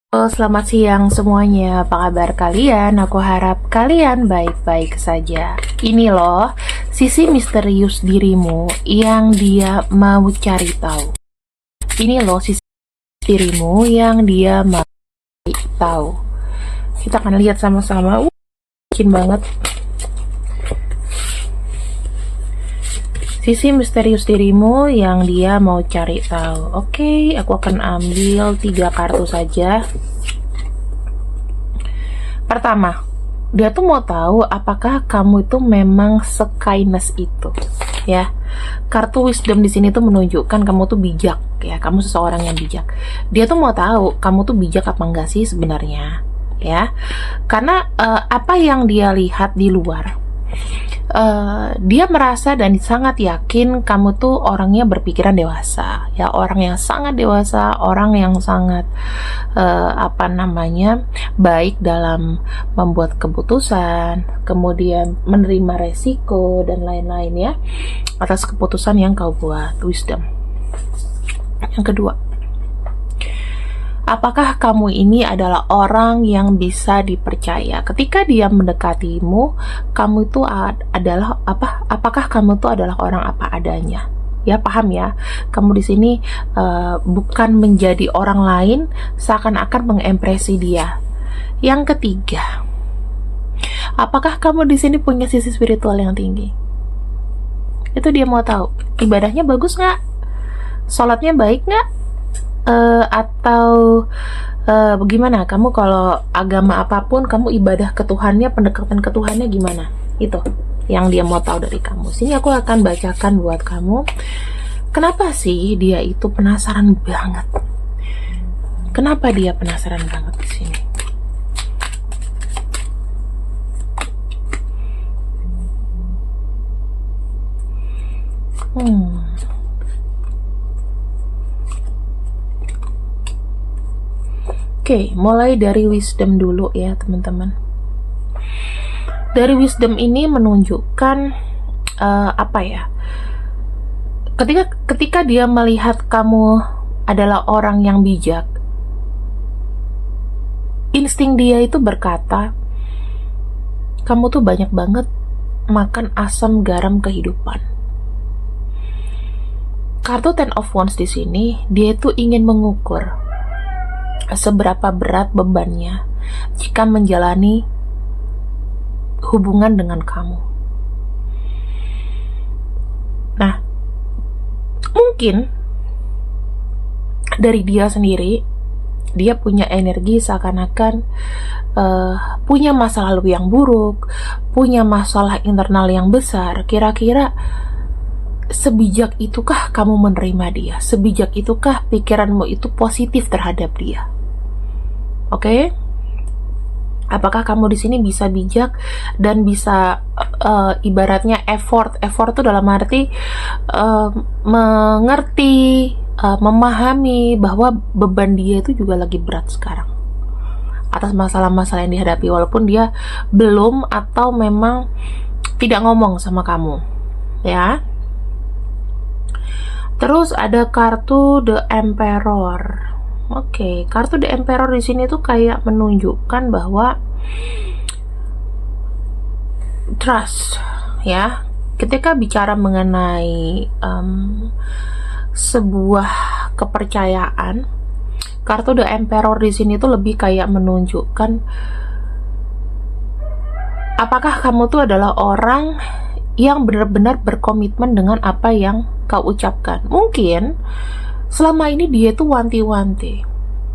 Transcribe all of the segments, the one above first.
Halo, selamat siang semuanya. Apa kabar kalian? Aku harap kalian baik-baik saja. Ini loh, sisi misterius dirimu yang dia mau cari tahu. Ini loh, sisi dirimu yang dia mau tahu. Kita akan lihat sama-sama. Mungkin banget. Sisi misterius dirimu yang dia mau cari tahu. Oke, aku akan ambil 3 kartu saja. Pertama, dia tuh mau tahu apakah kamu itu memang se-kindness itu, ya. Kartu wisdom di sini tuh menunjukkan kamu tuh bijak, ya. Kamu seseorang yang bijak. Dia tuh mau tahu kamu tuh bijak apa enggak sih sebenarnya, ya. Karena apa yang dia lihat di luar, dia merasa dan sangat yakin kamu tuh orangnya berpikiran dewasa, ya, orang yang sangat dewasa, orang yang sangat baik dalam membuat keputusan, kemudian menerima resiko dan lain-lain, ya, atas keputusan yang kau buat. Wisdom. Yang kedua, apakah kamu ini adalah orang yang bisa dipercaya? Ketika dia mendekatimu, kamu itu adalah apa? Apakah kamu itu adalah orang apa adanya? Ya, paham ya? Kamu di sini bukan menjadi orang lain, seakan-akan mengempresi dia. Yang ketiga, apakah kamu di sini punya sisi spiritual yang tinggi? Itu dia mau tahu. Ibadahnya bagus nggak? Sholatnya baik nggak? Atau bagaimana kamu kalau agama apapun, kamu ibadah ke Tuhannya, pendekatan ke Tuhannya gimana? Itu yang dia mau tahu dari kamu. Sini aku akan bacakan buat kamu. Kenapa sih dia itu penasaran banget? Kenapa dia penasaran banget di sini? Oke, mulai dari wisdom dulu ya teman-teman. Dari wisdom ini menunjukkan apa ya? Ketika dia melihat kamu adalah orang yang bijak, insting dia itu berkata, kamu tuh banyak banget makan asam garam kehidupan. Kartu Ten of Wands di sini, dia itu ingin mengukur seberapa berat bebannya jika menjalani hubungan dengan kamu. Nah, mungkin dari dia sendiri, dia punya energi seakan-akan punya masa lalu yang buruk, punya masalah internal yang besar. Kira-kira sebijak itukah kamu menerima dia? Sebijak itukah pikiranmu itu positif terhadap dia? Oke? Apakah kamu di sini bisa bijak dan bisa ibaratnya effort itu dalam arti mengerti, memahami bahwa beban dia itu juga lagi berat sekarang atas masalah-masalah yang dihadapi, walaupun dia belum atau memang tidak ngomong sama kamu, ya. Terus ada kartu The Emperor. Oke, kartu The Emperor di sini tuh kayak menunjukkan bahwa trust, ya. Ketika bicara mengenai sebuah kepercayaan, kartu The Emperor di sini tuh lebih kayak menunjukkan apakah kamu tuh adalah orang yang benar-benar berkomitmen dengan apa yang kau ucapkan. Mungkin selama ini dia tuh wanti-wanti,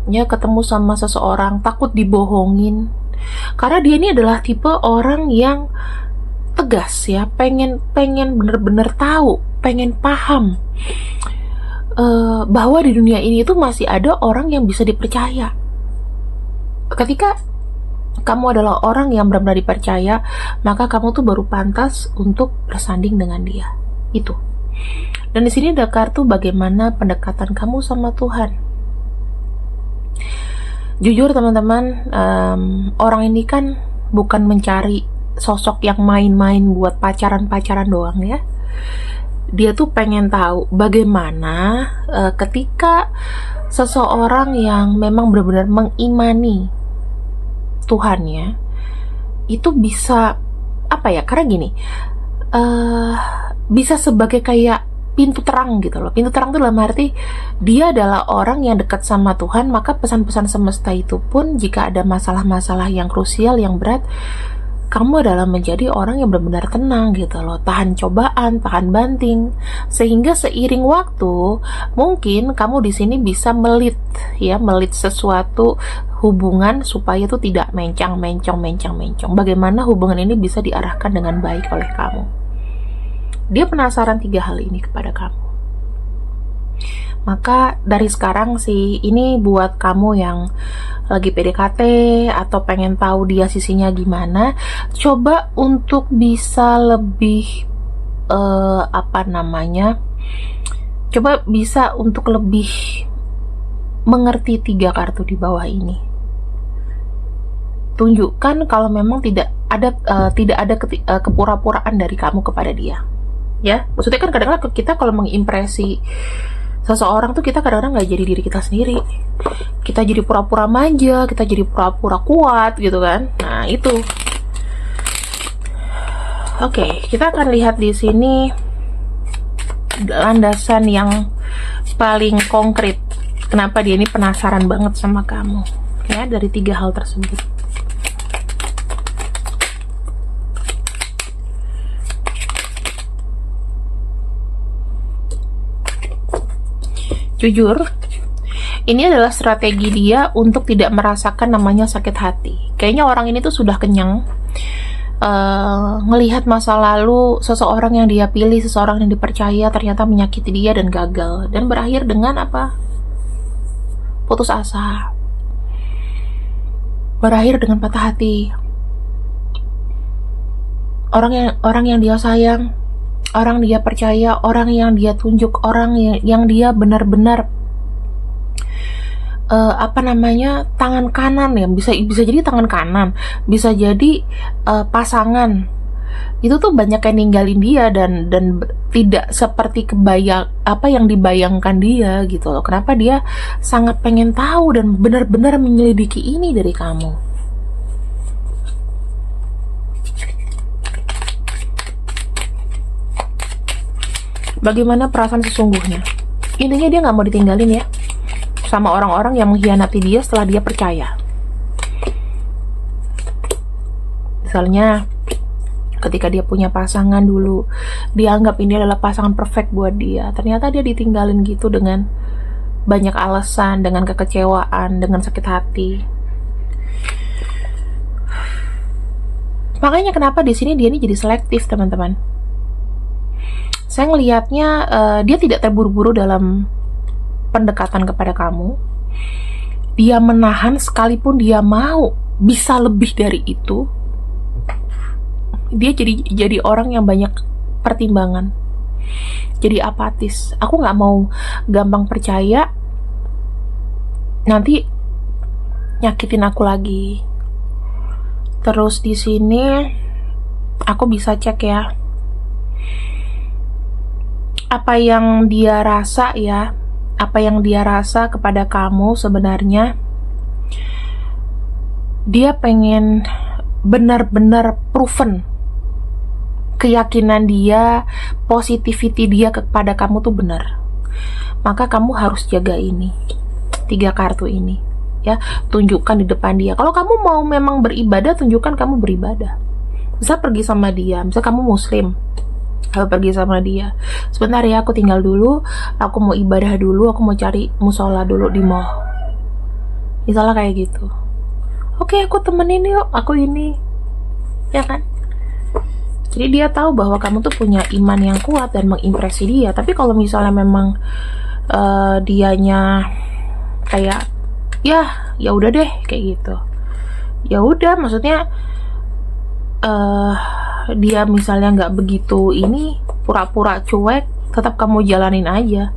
ya, ketemu sama seseorang takut dibohongin, karena dia ini adalah tipe orang yang tegas, ya, pengen bener-bener tahu, pengen paham bahwa di dunia ini tuh masih ada orang yang bisa dipercaya. Ketika kamu adalah orang yang benar-benar dipercaya, maka kamu tuh baru pantas untuk bersanding dengan dia. Itu. Dan di sini ada kartu bagaimana pendekatan kamu sama Tuhan. Jujur teman-teman, orang ini kan bukan mencari sosok yang main-main buat pacaran-pacaran doang, ya. Dia tuh pengen tahu bagaimana ketika seseorang yang memang benar-benar mengimani Tuhan ya, itu bisa apa ya, karena gini, bisa sebagai kayak pintu terang gitu loh. Pintu terang itu dalam arti dia adalah orang yang dekat sama Tuhan, maka pesan-pesan semesta itu pun jika ada masalah-masalah yang krusial, yang berat, kamu adalah menjadi orang yang benar-benar tenang gitu loh, tahan cobaan, tahan banting, sehingga seiring waktu mungkin kamu di sini bisa melit sesuatu hubungan supaya itu tidak mencong. Bagaimana hubungan ini bisa diarahkan dengan baik oleh kamu. Dia penasaran 3 hal ini kepada kamu. Maka dari sekarang sih, ini buat kamu yang lagi PDKT atau pengen tahu dia sisinya gimana, coba untuk bisa lebih coba bisa untuk lebih mengerti 3 kartu di bawah ini. Tunjukkan kalau memang tidak ada kepura-puraan dari kamu kepada dia. Ya, maksudnya kan kadang-kadang kita kalau mengimpresi seseorang tuh kita kadang-kadang nggak jadi diri kita sendiri. Kita jadi pura-pura manja, kita jadi pura-pura kuat gitu kan. Nah itu. Oke, kita akan lihat di sini landasan yang paling konkret. Kenapa dia ini penasaran banget sama kamu? Ya, dari 3 hal tersebut. Jujur, ini adalah strategi dia untuk tidak merasakan namanya sakit hati. Kayaknya orang ini tuh sudah kenyang ngelihat masa lalu seseorang yang dia pilih, seseorang yang dipercaya ternyata menyakiti dia dan gagal, dan berakhir dengan apa? Putus asa, berakhir dengan patah hati. Orang yang dia sayang, orang dia percaya, orang yang dia tunjuk, orang yang dia benar-benar tangan kanan ya, bisa jadi tangan kanan, bisa jadi pasangan. Itu tuh banyak yang ninggalin dia dan tidak seperti yang dibayangkan dia gitu loh. Kenapa dia sangat pengen tahu dan benar-benar menyelidiki ini dari kamu. Bagaimana perasaan sesungguhnya? Intinya dia nggak mau ditinggalin ya sama orang-orang yang mengkhianati dia setelah dia percaya. Misalnya ketika dia punya pasangan dulu, dia anggap ini adalah pasangan perfect buat dia, ternyata dia ditinggalin gitu dengan banyak alasan, dengan kekecewaan, dengan sakit hati. Makanya kenapa di sini dia ini jadi selektif, teman-teman. Saya ngelihatnya dia tidak terburu-buru dalam pendekatan kepada kamu. Dia menahan sekalipun dia mau bisa lebih dari itu. Dia jadi orang yang banyak pertimbangan. Jadi apatis. Aku nggak mau gampang percaya nanti nyakitin aku lagi. Terus di sini aku bisa cek ya, apa yang dia rasa kepada kamu sebenarnya. Dia pengen benar-benar proven keyakinan dia, positivity dia kepada kamu tuh benar. Maka kamu harus jaga ini, 3 kartu ini ya. Tunjukkan di depan dia. Kalau kamu mau memang beribadah, tunjukkan kamu beribadah. Bisa pergi sama dia, misal kamu muslim, kalau pergi sama dia, sebentar ya, aku tinggal dulu, aku mau ibadah dulu, aku mau cari musola dulu di mall, misalnya kayak gitu. Oke, aku temenin yuk, aku ini, ya kan? Jadi dia tahu bahwa kamu tuh punya iman yang kuat dan mengimpresi dia. Tapi kalau misalnya memang dianya kayak ya udah deh kayak gitu, ya udah, maksudnya dia misalnya nggak begitu ini, pura-pura cuek, tetap kamu jalanin aja.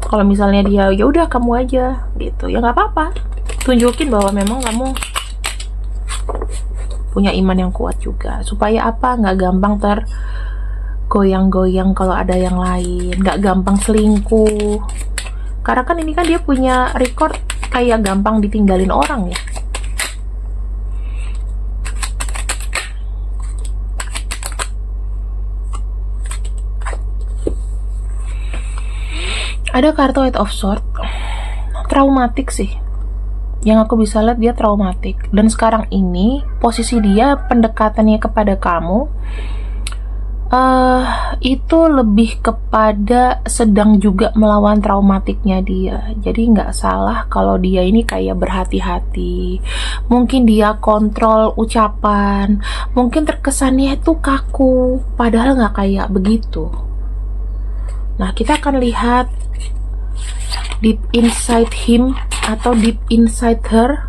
Kalau misalnya dia ya udah kamu aja gitu, ya nggak apa-apa. Tunjukin bahwa memang kamu punya iman yang kuat juga, supaya apa, nggak gampang tergoyang-goyang kalau ada yang lain, nggak gampang selingkuh Karena kan ini kan dia punya record kayak gampang ditinggalin orang ya. Ada kartu Eight of Swords, traumatik sih. Yang aku bisa lihat dia traumatik. Dan sekarang ini posisi dia pendekatannya kepada kamu itu lebih kepada sedang juga melawan traumatiknya dia. Jadi nggak salah kalau dia ini kayak berhati-hati. Mungkin dia kontrol ucapan, mungkin terkesannya itu kaku, padahal nggak kayak begitu. Nah, kita akan lihat deep inside him atau deep inside her,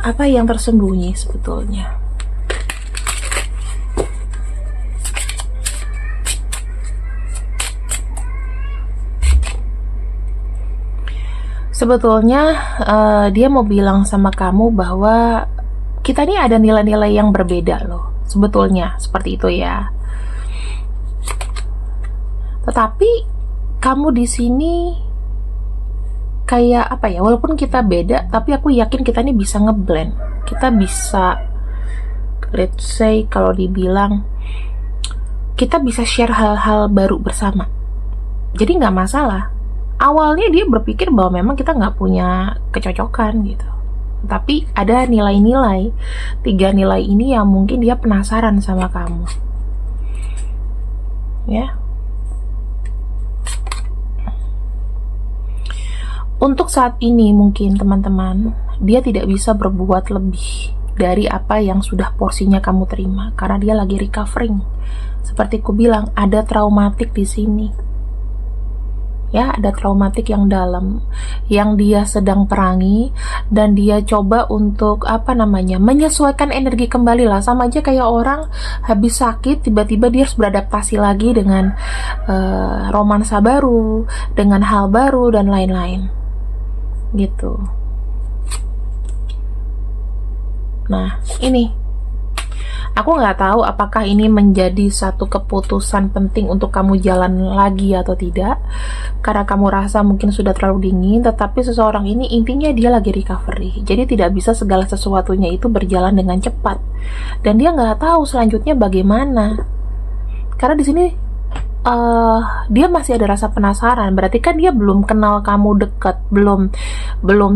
apa yang tersembunyi sebetulnya. Sebetulnya dia mau bilang sama kamu bahwa kita ini ada nilai-nilai yang berbeda loh. Sebetulnya seperti itu ya. Tetapi kamu di sini kayak apa ya? Walaupun kita beda, tapi aku yakin kita ini bisa ngeblend. Kita bisa, let's say kalau dibilang, kita bisa share hal-hal baru bersama. Jadi nggak masalah. Awalnya dia berpikir bahwa memang kita nggak punya kecocokan gitu. Tapi ada nilai-nilai, 3 nilai ini yang mungkin dia penasaran sama kamu. Ya. Untuk saat ini mungkin teman-teman, dia tidak bisa berbuat lebih dari apa yang sudah porsinya kamu terima, karena dia lagi recovering. Seperti ku bilang, ada traumatik di sini. Ya, ada traumatik yang dalam, yang dia sedang perangi, dan dia coba untuk menyesuaikan energi kembali lah. Sama aja kayak orang habis sakit, tiba-tiba dia harus beradaptasi lagi dengan romansa baru, dengan hal baru dan lain-lain. Gitu. Nah, ini aku nggak tahu apakah ini menjadi satu keputusan penting untuk kamu jalan lagi atau tidak, karena kamu rasa mungkin sudah terlalu dingin. Tetapi seseorang ini intinya dia lagi recovery, jadi tidak bisa segala sesuatunya itu berjalan dengan cepat, dan dia nggak tahu selanjutnya bagaimana. Karena di sini dia masih ada rasa penasaran. Berarti kan dia belum kenal kamu dekat, belum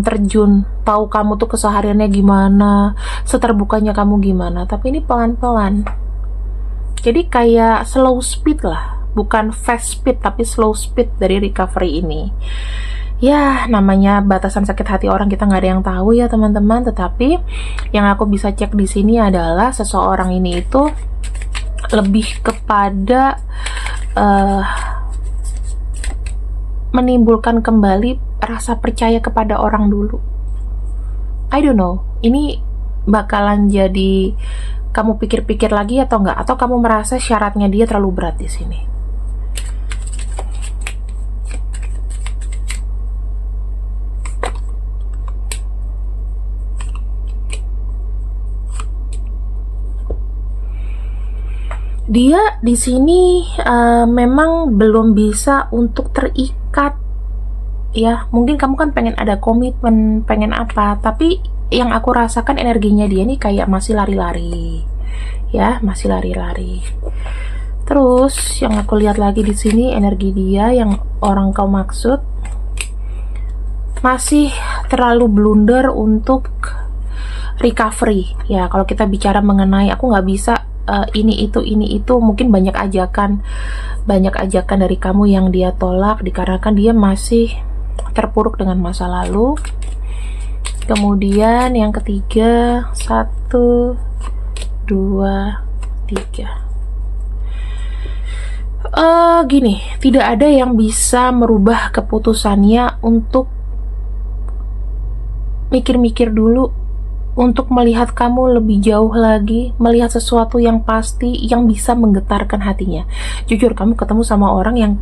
terjun tahu kamu tuh kesehariannya gimana, seterbukanya kamu gimana. Tapi ini pelan-pelan, jadi kayak slow speed lah, bukan fast speed tapi slow speed dari recovery ini. Ya, namanya batasan sakit hati orang, kita nggak ada yang tahu ya teman-teman. Tetapi yang aku bisa cek di sini adalah seseorang ini itu lebih kepada menimbulkan kembali rasa percaya kepada orang dulu. I don't know, ini bakalan jadi kamu pikir-pikir lagi atau enggak, atau kamu merasa syaratnya dia terlalu berat di sini. Dia di sini memang belum bisa untuk terikat ya. Mungkin kamu kan pengen ada komitmen, pengen apa, tapi yang aku rasakan energinya dia nih kayak masih lari-lari ya, masih lari-lari. Terus yang aku lihat lagi di sini, energi dia yang orang kau maksud masih terlalu blunder untuk recovery ya. Kalau kita bicara mengenai aku nggak bisa ini itu, mungkin banyak ajakan dari kamu yang dia tolak dikarenakan dia masih terpuruk dengan masa lalu. Kemudian yang ketiga, 1, 2, 3. Gini, tidak ada yang bisa merubah keputusannya untuk mikir-mikir dulu, untuk melihat kamu lebih jauh lagi, melihat sesuatu yang pasti, yang bisa menggetarkan hatinya. Jujur, kamu ketemu sama orang yang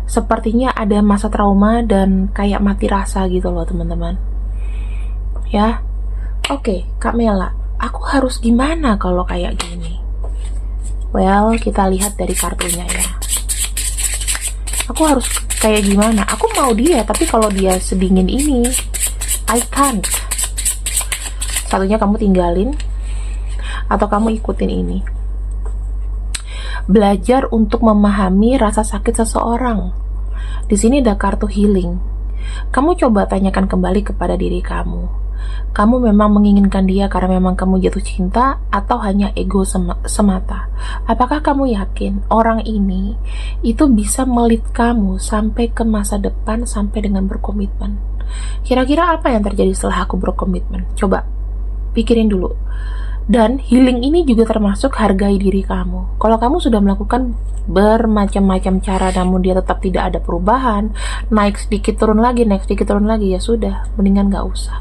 sepertinya ada masa trauma dan kayak mati rasa gitu loh teman-teman. Ya, oke, Kak Mela, aku harus gimana kalau kayak gini? Well, kita lihat dari kartunya ya. Aku harus kayak gimana? Aku mau dia, tapi kalau dia sedingin ini, I can't. Satunya kamu tinggalin, atau kamu ikutin ini. Belajar untuk memahami rasa sakit seseorang. Di sini ada kartu healing. Kamu coba tanyakan kembali kepada diri kamu. Kamu memang menginginkan dia karena memang kamu jatuh cinta, atau hanya ego semata? Apakah kamu yakin orang ini itu bisa melit kamu sampai ke masa depan, sampai dengan berkomitmen? Kira-kira apa yang terjadi setelah aku berkomitmen? Coba pikirin dulu. Dan healing ini juga termasuk hargai diri kamu. Kalau kamu sudah melakukan bermacam-macam cara namun dia tetap tidak ada perubahan, naik sedikit turun lagi, naik sedikit turun lagi, ya sudah, mendingan gak usah.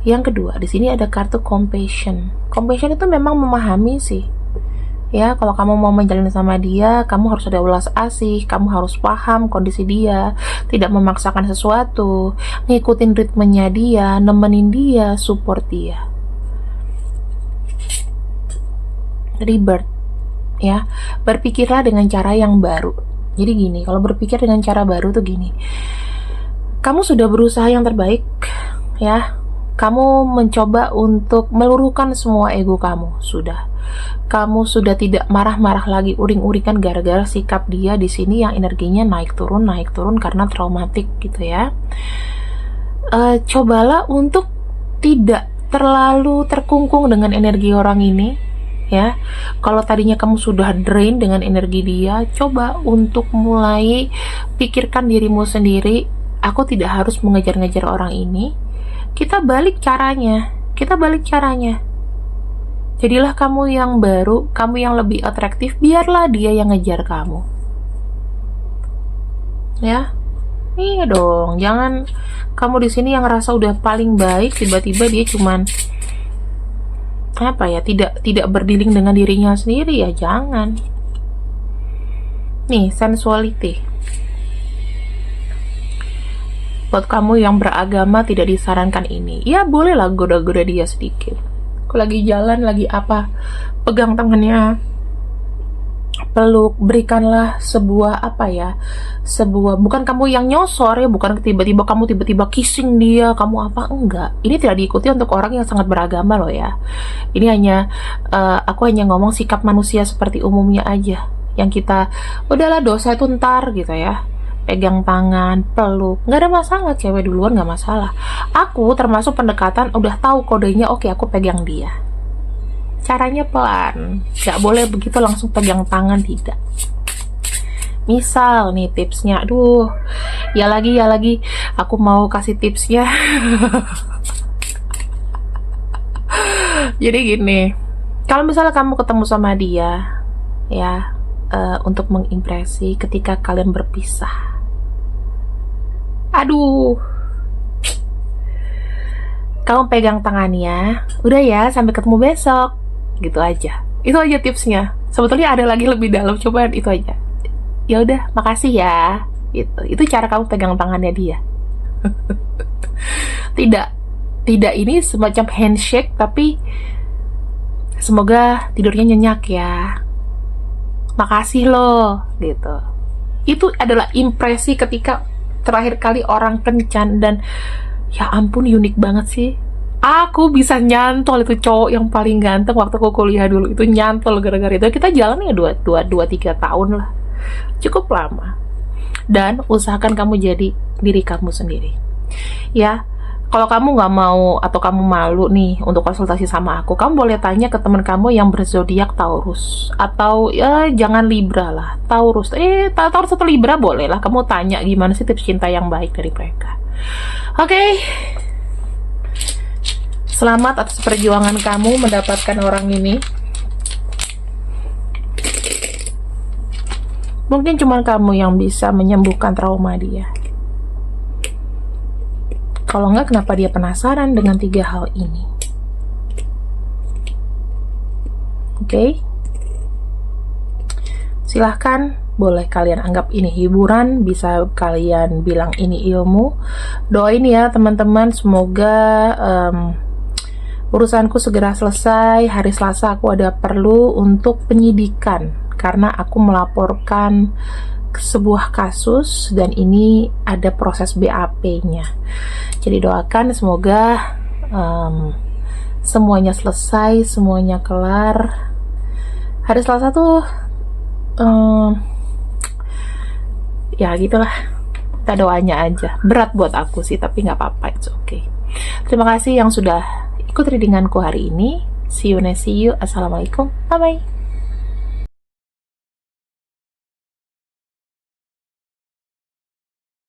Yang kedua, di sini ada kartu compassion. Compassion itu memang memahami sih. Ya, kalau kamu mau menjalin sama dia, kamu harus ada ulas asih, kamu harus paham kondisi dia, tidak memaksakan sesuatu, ngikutin ritmenya dia, nemenin dia, support dia. Rebirth, ya, berpikirlah dengan cara yang baru. Jadi gini, kalau berpikir dengan cara baru tuh gini, kamu sudah berusaha yang terbaik, ya, kamu mencoba untuk meluruhkan semua ego kamu, kamu sudah tidak marah-marah lagi, uring-uringan gara-gara sikap dia di sini yang energinya naik turun karena traumatik gitu ya. Cobalah untuk tidak terlalu terkungkung dengan energi orang ini. Ya, kalau tadinya kamu sudah drain dengan energi dia, coba untuk mulai pikirkan dirimu sendiri. Aku tidak harus mengejar-ngejar orang ini. Kita balik caranya. Jadilah kamu yang baru, kamu yang lebih atraktif. Biarlah dia yang ngejar kamu. Ya, iya dong. Jangan kamu di sini yang ngerasa udah paling baik, tiba-tiba dia cuman tidak berdiling dengan dirinya sendiri, ya jangan. Nih, sensuality. Buat kamu yang beragama tidak disarankan ini. Ya bolehlah goda-goda dia sedikit. Kalau lagi jalan, lagi apa, pegang tangannya, peluk, berikanlah sebuah bukan kamu yang nyosor ya, bukan tiba-tiba kissing dia, kamu apa, enggak. Ini tidak diikuti untuk orang yang sangat beragama loh ya. Ini hanya aku hanya ngomong sikap manusia seperti umumnya aja, yang kita udahlah dosa itu ntar gitu ya. Pegang tangan, peluk, nggak ada masalah. Cewek duluan nggak masalah. Aku termasuk pendekatan udah tahu kodenya, oke aku pegang dia. Caranya pelan, nggak boleh begitu langsung pegang tangan, tidak. Misal nih tipsnya, ya lagi aku mau kasih tipsnya. Jadi gini, kalau misalnya kamu ketemu sama dia, ya, untuk mengimpresi ketika kalian berpisah, kamu pegang tangannya, udah ya, sampai ketemu besok, gitu aja. Itu aja tipsnya. Sebetulnya ada lagi lebih dalam, coba itu aja. Ya udah, makasih ya. Itu cara kamu pegang tangannya dia. Tidak ini semacam handshake, tapi semoga tidurnya nyenyak ya. Makasih loh, gitu. Itu adalah impresi ketika terakhir kali orang kencan, dan ya ampun unik banget sih. Aku bisa nyantol itu cowok yang paling ganteng waktu aku kuliah dulu, itu nyantol gara-gara itu. Kita jalan ya 2-3 tahun lah, cukup lama. Dan usahakan kamu jadi diri kamu sendiri ya. Kalau kamu nggak mau atau kamu malu nih untuk konsultasi sama aku, kamu boleh tanya ke teman kamu yang berzodiak Taurus, atau ya jangan Libra lah, Taurus. Taurus atau Libra boleh lah, kamu tanya gimana sih tips cinta yang baik dari mereka. Oke. Selamat atas perjuangan kamu mendapatkan orang ini. Mungkin cuma kamu yang bisa menyembuhkan trauma dia. Kalau enggak, kenapa dia penasaran dengan 3 hal ini? Oke? Silahkan, boleh kalian anggap ini hiburan, bisa kalian bilang ini ilmu. Doain ya teman-teman, semoga urusanku segera selesai. Hari Selasa aku ada perlu untuk penyidikan, karena aku melaporkan sebuah kasus dan ini ada proses BAP-nya. Jadi doakan semoga semuanya selesai, semuanya kelar. Hari Selasa tuh ya gitulah, kita doanya aja. Berat buat aku sih, tapi nggak apa-apa, it's okay. Terima kasih yang sudah ikut readinganku hari ini. See you next see you. Assalamualaikum, bye bye.